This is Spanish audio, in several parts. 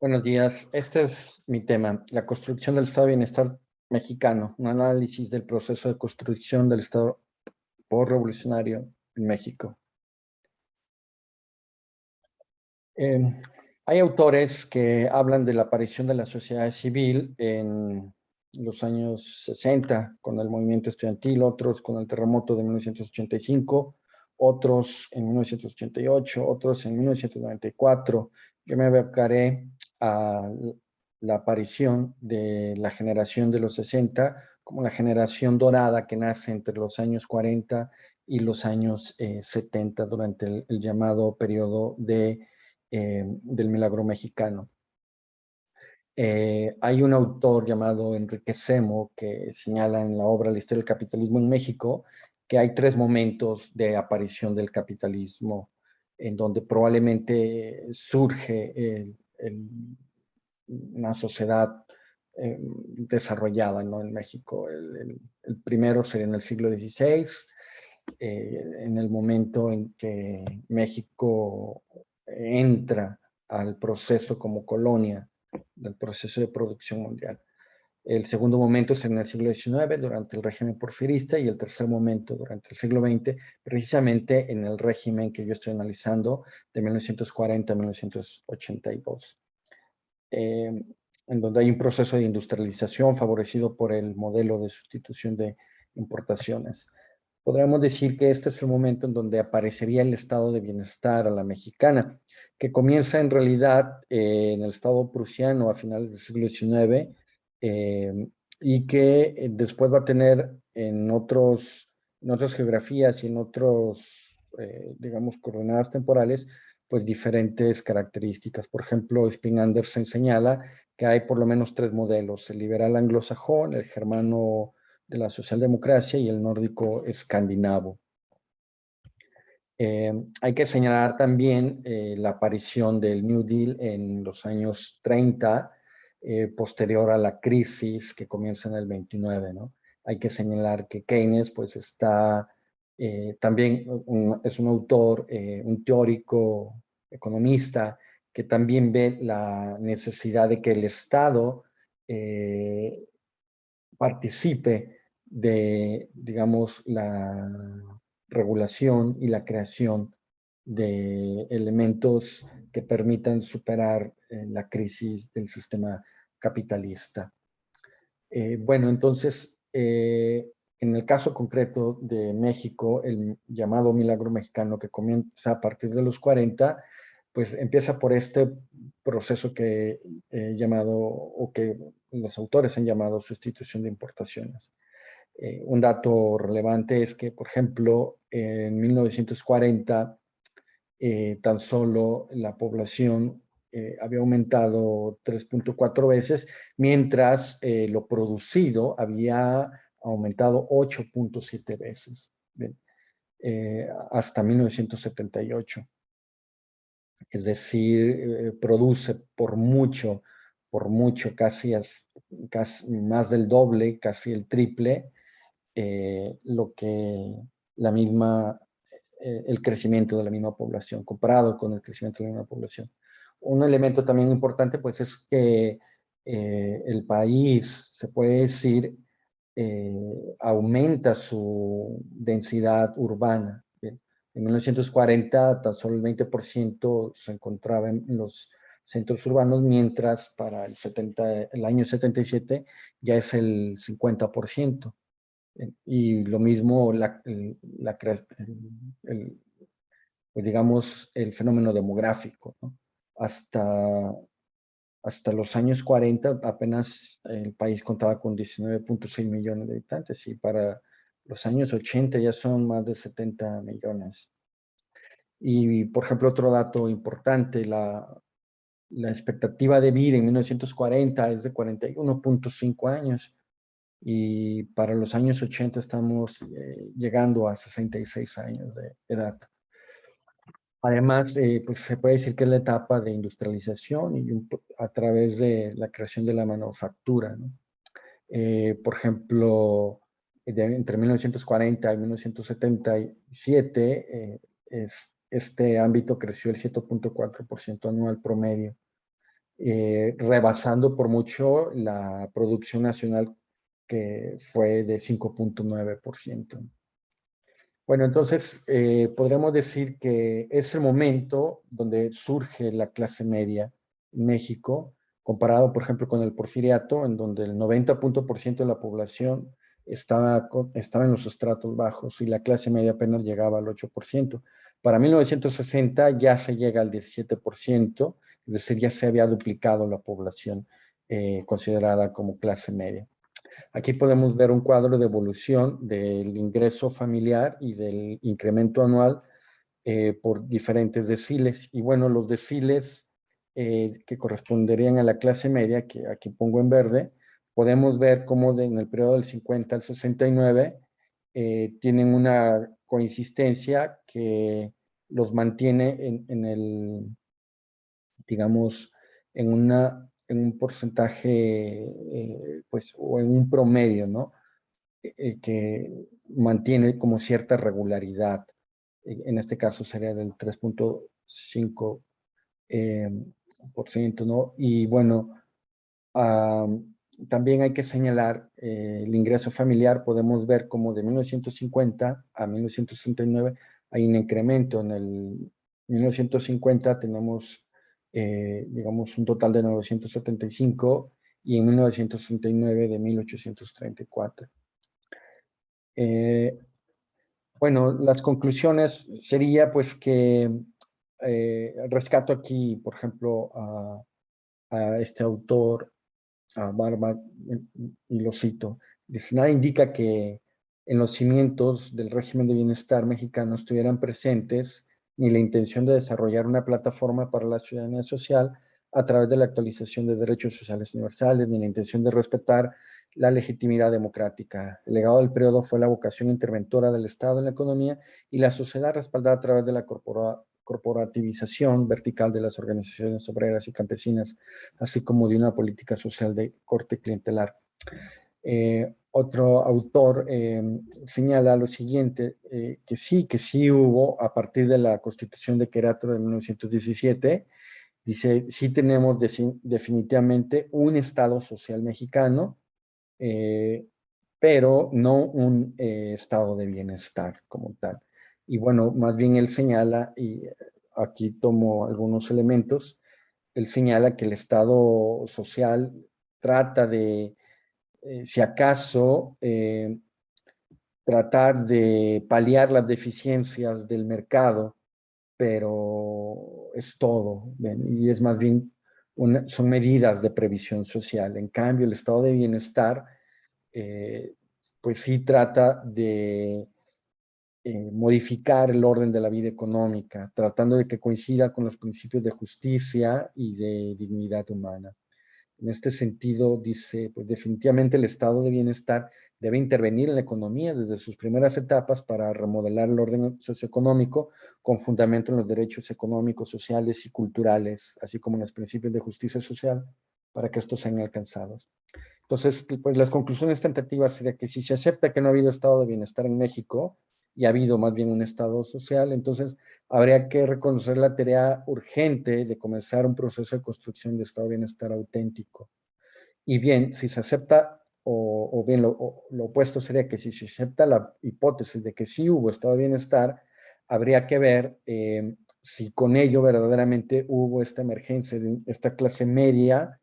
Buenos días. Este es mi tema, la construcción del Estado de Bienestar mexicano, un análisis del proceso de construcción del Estado postrevolucionario en México. Eh, Hay autores que hablan de la aparición de la sociedad civil en los años 60 con el movimiento estudiantil, otros con el terremoto de 1985, otros en 1988, otros en 1994. Yo me abocaré a la aparición de la generación de los 60 como la generación dorada que nace entre los años 40 y los años 70 durante el llamado periodo del milagro mexicano. Hay un autor llamado Enrique Semo que señala en la obra La historia del capitalismo en México que hay tres momentos de aparición del capitalismo en donde probablemente surge una sociedad desarrollada, ¿no? En México. El primero sería en el siglo XVI, en el momento en que México entra al proceso como colonia del proceso de producción mundial. El segundo momento es en el siglo XIX, durante el régimen porfirista, y el tercer momento durante el siglo XX, precisamente en el régimen que yo estoy analizando, de 1940 a 1982. En donde hay un proceso de industrialización favorecido por el modelo de sustitución de importaciones. Podríamos decir que este es el momento en donde aparecería el estado de bienestar a la mexicana, que comienza en realidad en el estado prusiano a finales del siglo XIX y que después va a tener en otras geografías y en otros, digamos, coordenadas temporales, pues diferentes características. Por ejemplo, Spin Andersen señala que hay por lo menos tres modelos: el liberal anglosajón, el germano de la socialdemocracia y el nórdico escandinavo. Hay que señalar también la aparición del New Deal en los años 30, posterior a la crisis que comienza en el 29, ¿no? Hay que señalar que Keynes pues está también, es un autor, un teórico economista que también ve la necesidad de que el Estado participe de, digamos, la regulación y la creación de elementos que permitan superar la crisis del sistema capitalista. Bueno, entonces, en el caso concreto de México, el llamado milagro mexicano que comienza a partir de los 40, pues empieza por este proceso que he llamado, o que los autores han llamado, sustitución de importaciones. Un dato relevante es que, por ejemplo, en 1940, tan solo la población había aumentado 3.4 veces, mientras lo producido había aumentado 8.7 veces, hasta 1978. Es decir, produce por mucho, casi más del doble, casi el triple, lo que la misma, el crecimiento de la misma población, comparado con el crecimiento de la misma población. Un elemento también importante, pues, es que el país, se puede decir, aumenta su densidad urbana. ¿Bien? En 1940, tan solo el 20% se encontraba en los centros urbanos, mientras para el año 77 ya es el 50%. Y lo mismo pues digamos, el fenómeno demográfico, ¿no? Hasta, hasta los años 40 apenas el país contaba con 19.6 millones de habitantes y para los años 80 ya son más de 70 millones. Y, por ejemplo, otro dato importante, la expectativa de vida en 1940 es de 41.5 años. Y para los años 80 estamos llegando a 66 años de edad. Además, pues se puede decir que es la etapa de industrialización y a través de la creación de la manufactura, ¿no? Por ejemplo, entre 1940 y 1977, este ámbito creció el 7.4% anual promedio. rebasando por mucho la producción nacional, que fue de 5.9%. Bueno, entonces podremos decir que es el momento donde surge la clase media en México, comparado, por ejemplo, con el porfiriato, en donde el 90% de la población estaba en los estratos bajos y la clase media apenas llegaba al 8%. Para 1960 ya se llega al 17%, es decir, ya se había duplicado la población considerada como clase media. Aquí podemos ver un cuadro de evolución del ingreso familiar y del incremento anual por diferentes deciles. Y bueno, los deciles que corresponderían a la clase media, que aquí pongo en verde, podemos ver cómo en el periodo del 50 al 69 tienen una coincidencia que los mantiene en el, digamos, en un porcentaje, pues, o en un promedio, ¿no? Que mantiene como cierta regularidad. En este caso sería del 3.5%, ¿no? Y bueno, también hay que señalar el ingreso familiar. Podemos ver como de 1950 a 1969 hay un incremento. En el 1950 tenemos, digamos, un total de 975 y en 1969 de 1834. Bueno, las conclusiones sería pues que rescato aquí, por ejemplo, a este autor, a Barba, y lo cito. Dice: nada indica que en los cimientos del régimen de bienestar mexicano estuvieran presentes ni la intención de desarrollar una plataforma para la ciudadanía social a través de la actualización de derechos sociales universales, ni la intención de respetar la legitimidad democrática. El legado del periodo fue la vocación interventora del Estado en la economía y la sociedad respaldada a través de la corporativización vertical de las organizaciones obreras y campesinas, así como de una política social de corte clientelar. Otro autor señala lo siguiente, que sí hubo, a partir de la Constitución de Querétaro de 1917, dice, sí tenemos definitivamente un Estado social mexicano, pero no un estado de bienestar como tal. Y bueno, más bien él señala, y aquí tomo algunos elementos, él señala que el Estado social trata de, si acaso, tratar de paliar las deficiencias del mercado, pero es todo, ¿ven? Y es más bien, son medidas de previsión social. En cambio, el estado de bienestar, pues sí trata de modificar el orden de la vida económica, tratando de que coincida con los principios de justicia y de dignidad humana. En este sentido, dice, pues definitivamente el estado de bienestar debe intervenir en la economía desde sus primeras etapas para remodelar el orden socioeconómico con fundamento en los derechos económicos, sociales y culturales, así como en los principios de justicia social, para que estos sean alcanzados. Entonces, pues las conclusiones tentativas sería que si se acepta que no ha habido estado de bienestar en México y ha habido más bien un estado social, entonces habría que reconocer la tarea urgente de comenzar un proceso de construcción de estado de bienestar auténtico. Y bien, si se acepta, o bien lo opuesto sería que si se acepta la hipótesis de que sí hubo estado de bienestar, habría que ver si con ello verdaderamente hubo esta emergencia de esta clase media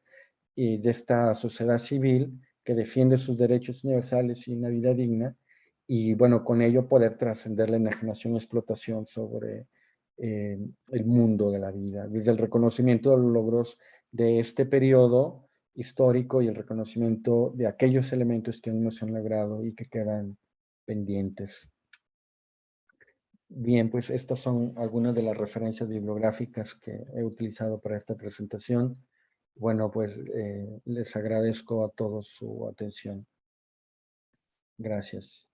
y de esta sociedad civil que defiende sus derechos universales y una vida digna, y bueno, con ello poder trascender la enajenación y explotación sobre el mundo de la vida, desde el reconocimiento de los logros de este periodo histórico y el reconocimiento de aquellos elementos que aún no se han logrado y que quedan pendientes. Bien, pues estas son algunas de las referencias bibliográficas que he utilizado para esta presentación. Bueno, pues les agradezco a todos su atención. Gracias.